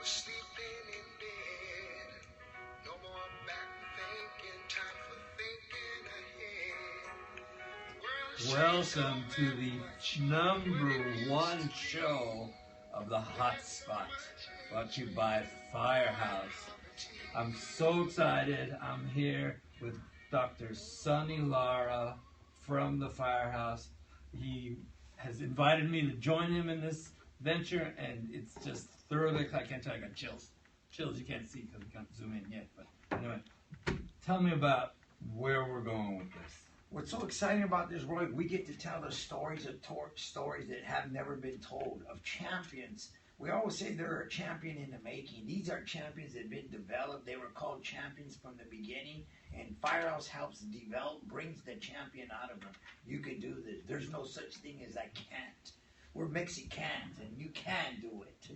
sleeping in bed. No more back thinking, time for thinking ahead. Welcome to the #1 show of the Hot Spot, brought to you by Firehouse. I'm so excited. I'm here with Dr. Sonny Lara from the Firehouse. He has invited me to join him in this venture, and it's just thoroughly, I can't tell you, I got chills. Chills you can't see because we can't zoom in yet. But anyway, tell me about where we're going with this. What's so exciting about this, Roy, we get to tell the stories stories that have never been told, of champions. We always say they're a champion in the making. These are champions that have been developed. They were called champions from the beginning, and Firehouse helps develop, brings the champion out of them. You can do this. There's no such thing as I can't. We're Mexicans, and you can do it.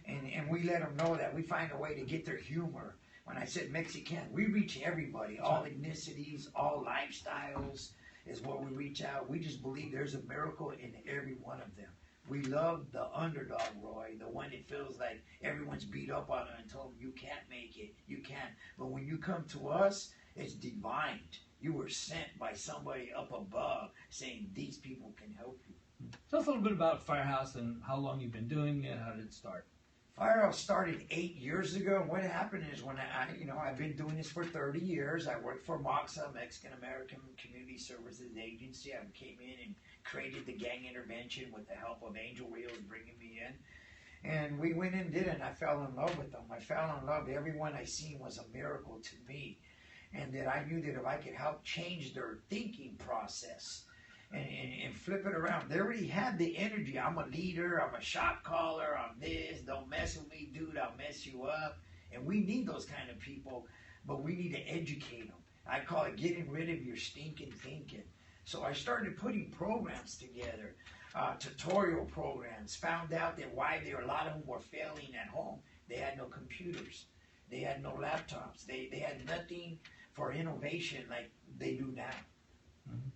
And we let them know that. We find a way to get their humor. When I said Mexican, we reach everybody, all ethnicities, all lifestyles is what we reach out. We just believe there's a miracle in every one of them. We love the underdog, Roy, the one that feels like everyone's beat up on him and told him, you can't make it, you can't. But when you come to us, it's divine. You were sent by somebody up above saying, these people can help you. Tell us a little bit about Firehouse and how long you've been doing it, how did it start? Firehouse started 8 years ago, and what happened is when I've been doing this for 30 years. I worked for MOXA, Mexican American Community Services Agency. I came in and created the gang intervention with the help of Angel Reels bringing me in. And we went and did it, and I fell in love with them. I fell in love. Everyone I seen was a miracle to me. And that I knew that if I could help change their thinking process, and flip it around. They already had the energy. I'm a leader. I'm a shot caller. I'm this. Don't mess with me, dude. I'll mess you up. And we need those kind of people, but we need to educate them. I call it getting rid of your stinking thinking. So I started putting programs together, tutorial programs. Found out that a lot of them were failing at home. They had no computers. They had no laptops. They had nothing for innovation like they do now. Mm-hmm.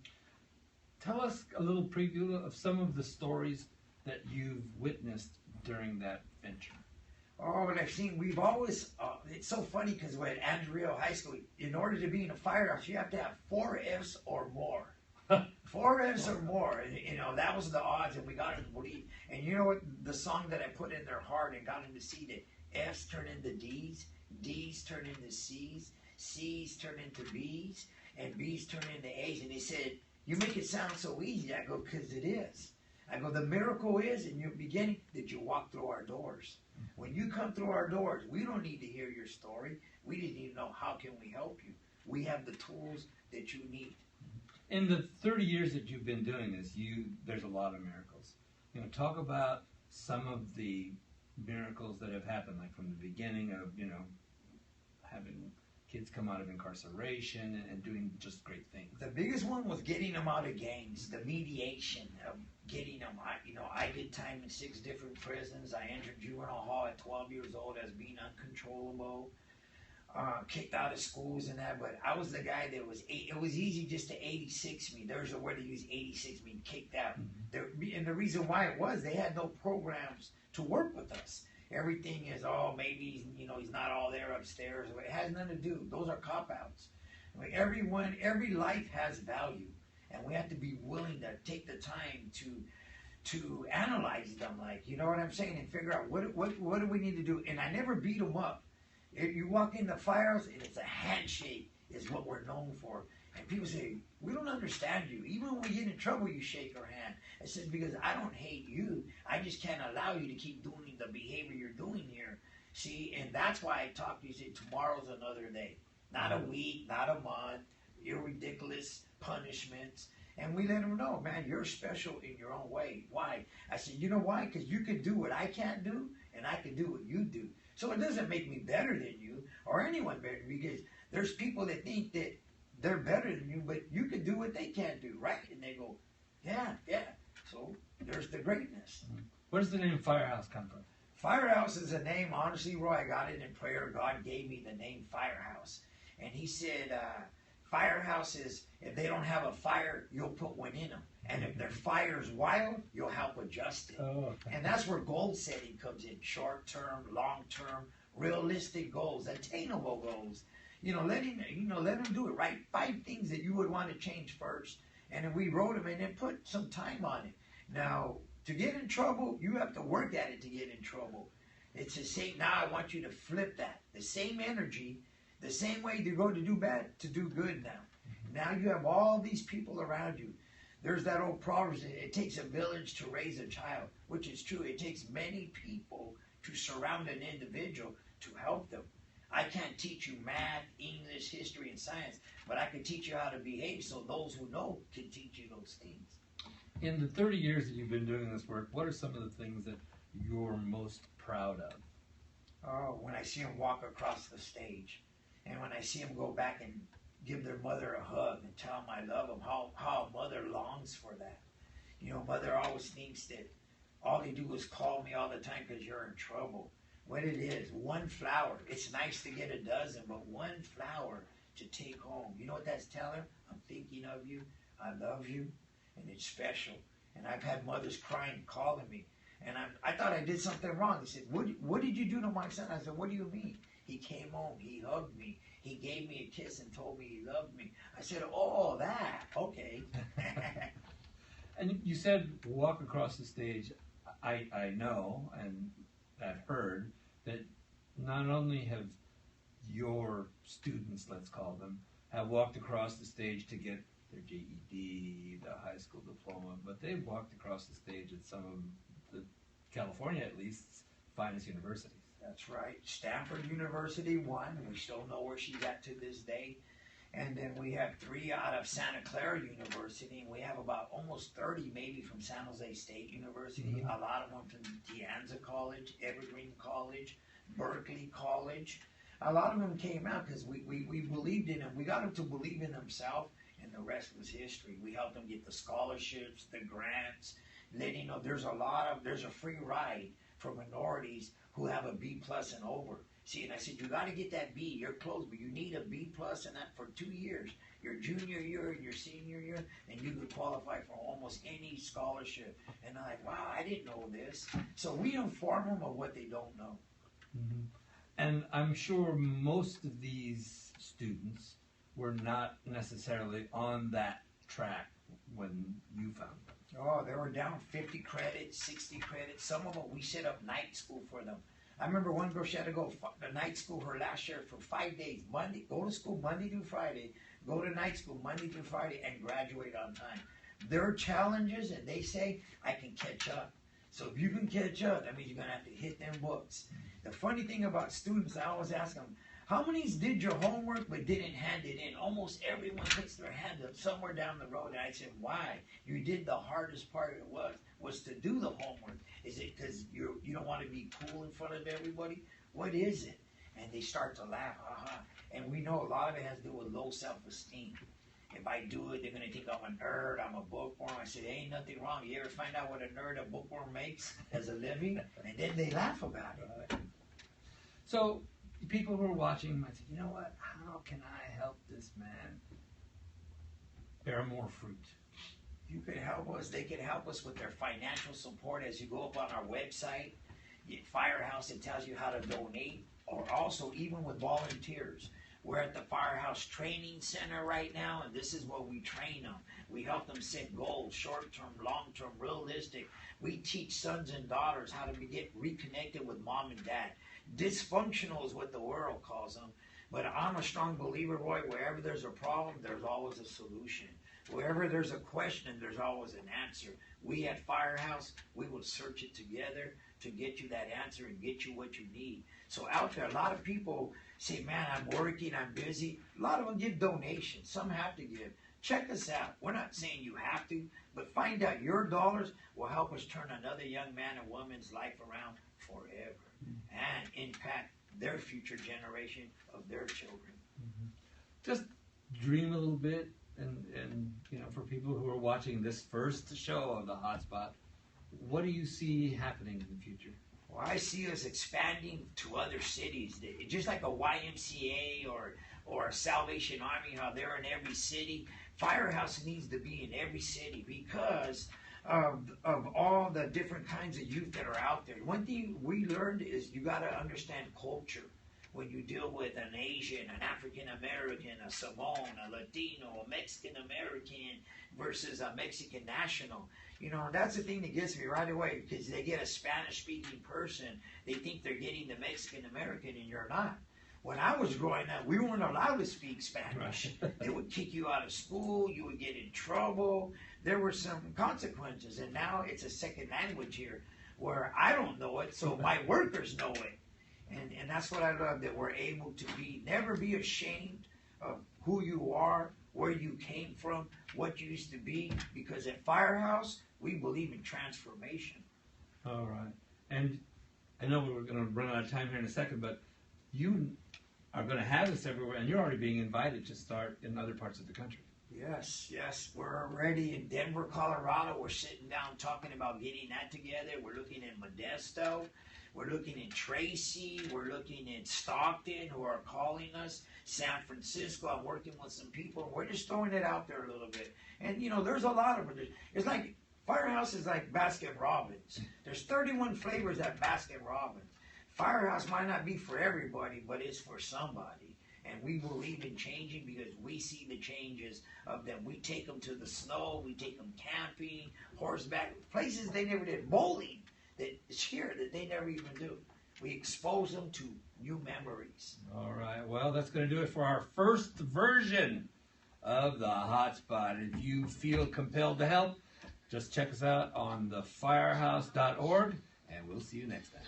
Tell us a little preview of some of the stories that you've witnessed during that venture. Oh, what I've seen, we've always, it's so funny because we're at Andrew High School. In order to be in a firehouse, you have to have 4 Fs or more. 4 Fs or more. And, that was the odds, and we got them to believe. And you know what? The song that I put in their heart and got them to see that Fs turn into Ds, Ds turn into Cs, Cs turn into Bs, and Bs turn into As. And they said, you make it sound so easy. I go, because it is. I go, the miracle is in your beginning that you walk through our doors. When you come through our doors, we don't need to hear your story. We just need to know how can we help you. We have the tools that you need. In the 30 years that you've been doing this, there's a lot of miracles. Talk about some of the miracles that have happened, like from the beginning of, having kids come out of incarceration and doing just great things. The biggest one was getting them out of gangs, the mediation of getting them out. I did time in 6 different prisons. I entered juvenile hall at 12 years old as being uncontrollable, kicked out of schools and that. But I was the guy that it was easy just to 86 me. There's a word to use, 86 me, kicked out. Mm-hmm. And the reason why it was, they had no programs to work with us. Everything is, maybe, he's not all there upstairs. It has nothing to do. Those are cop-outs. Every life has value, and we have to be willing to take the time to analyze them, you know what I'm saying, and figure out what do we need to do. And I never beat them up. If you walk in the Firehouse, and it's a handshake is what we're known for. And people say, we don't understand you. Even when we get in trouble, you shake our hand. I said, because I don't hate you. I just can't allow you to keep doing the behavior you're doing here. See, and that's why I talk to you. Say, tomorrow's another day. Not a week, not a month. You're ridiculous punishments. And we let them know, man, you're special in your own way. Why? I said, you know why? Because you can do what I can't do, and I can do what you do. So it doesn't make me better than you or anyone better than you, because there's people that think that they're better than you, but you can do what they can't do, right? And they go, yeah. So there's the greatness. Where does the name Firehouse come from? Firehouse is a name, honestly, Roy, I got it in prayer. God gave me the name Firehouse. And he said, Firehouses, if they don't have a fire, you'll put one in them. And if their fire's wild, you'll help adjust it. Oh, okay. And that's where goal setting comes in. Short term, long term, realistic goals, attainable goals. Let them do it, right? 5 things that you would want to change first. And then we wrote them and then put some time on it. Now, to get in trouble, you have to work at it to get in trouble. It's the same. Now I want you to flip that. The same energy, the same way you go to do bad, to do good now. Now you have all these people around you. There's that old proverb, it takes a village to raise a child, which is true. It takes many people to surround an individual to help them. I can't teach you math, English, history, and science, but I can teach you how to behave so those who know can teach you those things. In the 30 years that you've been doing this work, what are some of the things that you're most proud of? Oh, when I see them walk across the stage, and when I see them go back and give their mother a hug and tell them I love them, how a mother longs for that. Mother always thinks that all they do is call me all the time because you're in trouble. What it is, one flower. It's nice to get a dozen, but one flower to take home. You know what that's telling? I'm thinking of you, I love you, and it's special. And I've had mothers crying, calling me. And I thought I did something wrong. They said, what did you do to my son? I said, what do you mean? He came home, he hugged me, he gave me a kiss and told me he loved me. I said, oh, that, okay. And you said walk across the stage. I know, and I've heard, that not only have your students, let's call them, have walked across the stage to get their GED, the high school diploma, but they've walked across the stage at some of the, California at least, finest universities. That's right. Stanford University won. We still know where she's at to this day. And then we have 3 out of Santa Clara University, and we have about almost 30 maybe from San Jose State University, a lot of them from De Anza College, Evergreen College, Berkeley College. A lot of them came out because we believed in them. We got them to believe in themselves, and the rest was history. We helped them get the scholarships, the grants, letting know there's a free ride for minorities who have a B plus and over. See, and I said, you got to get that B. You're close, but you need a B plus and that for 2 years. Your junior year and your senior year, and you could qualify for almost any scholarship. And I'm like, wow, I didn't know this. So we inform them of what they don't know. Mm-hmm. And I'm sure most of these students were not necessarily on that track when you found them. Oh, they were down 50 credits, 60 credits. Some of them, we set up night school for them. I remember one girl, she had to go to night school her last year for 5 days. Go to school Monday through Friday, go to night school Monday through Friday, and graduate on time. Their challenges, and they say, I can catch up. So if you can catch up, that means you're going to have to hit them books. The funny thing about students, I always ask them, how many did your homework but didn't hand it in? Almost everyone puts their hand up somewhere down the road. And I said, why? You did the hardest part of it was to do the homework. Is it because you don't want to be cool in front of everybody? What is it? And they start to laugh, And we know a lot of it has to do with low self-esteem. If I do it, they're going to think I'm a nerd, I'm a bookworm. I said, ain't nothing wrong. You ever find out what a nerd, a bookworm makes as a living? And then they laugh about it. So people who are watching might say, you know what, how can I help this man bear more fruit? You could help us. They can help us with their financial support as you go up on our website. Firehouse, it tells you how to donate, or also even with volunteers. We're at the Firehouse Training Center right now, and this is what we train them. We help them set goals, short-term, long-term, realistic. We teach sons and daughters how to get reconnected with mom and dad. Dysfunctional is what the world calls them. But I'm a strong believer, Roy, wherever there's a problem, there's always a solution. Wherever there's a question, there's always an answer. We at Firehouse, we will search it together to get you that answer and get you what you need. So out there, a lot of people say, man, I'm working, I'm busy. A lot of them give donations. Some have to give. Check us out. We're not saying you have to, but find out your dollars will help us turn another young man and woman's life around forever and impact their future generation of their children. Mm-hmm. Just dream a little bit, and you know, for people who are watching this first show of the Hotspot, what do you see happening in the future? Well, I see us expanding to other cities, just like a YMCA or a Salvation Army, how they're in every city. Firehouse needs to be in every city because of all the different kinds of youth that are out there. One thing we learned is you got to understand culture. When you deal with an Asian, an African American, a Samoan, a Latino, a Mexican American versus a Mexican national, you know, that's the thing that gets me right away, because they get a Spanish-speaking person, they think they're getting the Mexican American, and you're not. When I was growing up, we weren't allowed to speak Spanish. Right. They would kick you out of school. You would get in trouble. There were some consequences, and now it's a second language here where I don't know it, so my workers know it. And that's what I love, that we're able to never be ashamed of who you are, where you came from, what you used to be, because at Firehouse, we believe in transformation. All right. And I know we're going to run out of time here in a second, but you are going to have this everywhere, and you're already being invited to start in other parts of the country. Yes, we're already in Denver, Colorado. We're sitting down talking about getting that together. We're looking at Modesto. We're looking at Tracy. We're looking at Stockton, who are calling us. San Francisco. I'm working with some people. We're just throwing it out there a little bit. And, you know, there's a lot of it. It's like Firehouse is like Baskin Robbins. There's 31 flavors at Baskin Robbins. Firehouse might not be for everybody, but it's for somebody. And we believe in changing because we see the changes of them. We take them to the snow. We take them camping, horseback, places they never did. Bowling, that is here that they never even do. We expose them to new memories. All right. Well, that's going to do it for our first version of the Hotspot. If you feel compelled to help, just check us out on thefirehouse.org, and we'll see you next time.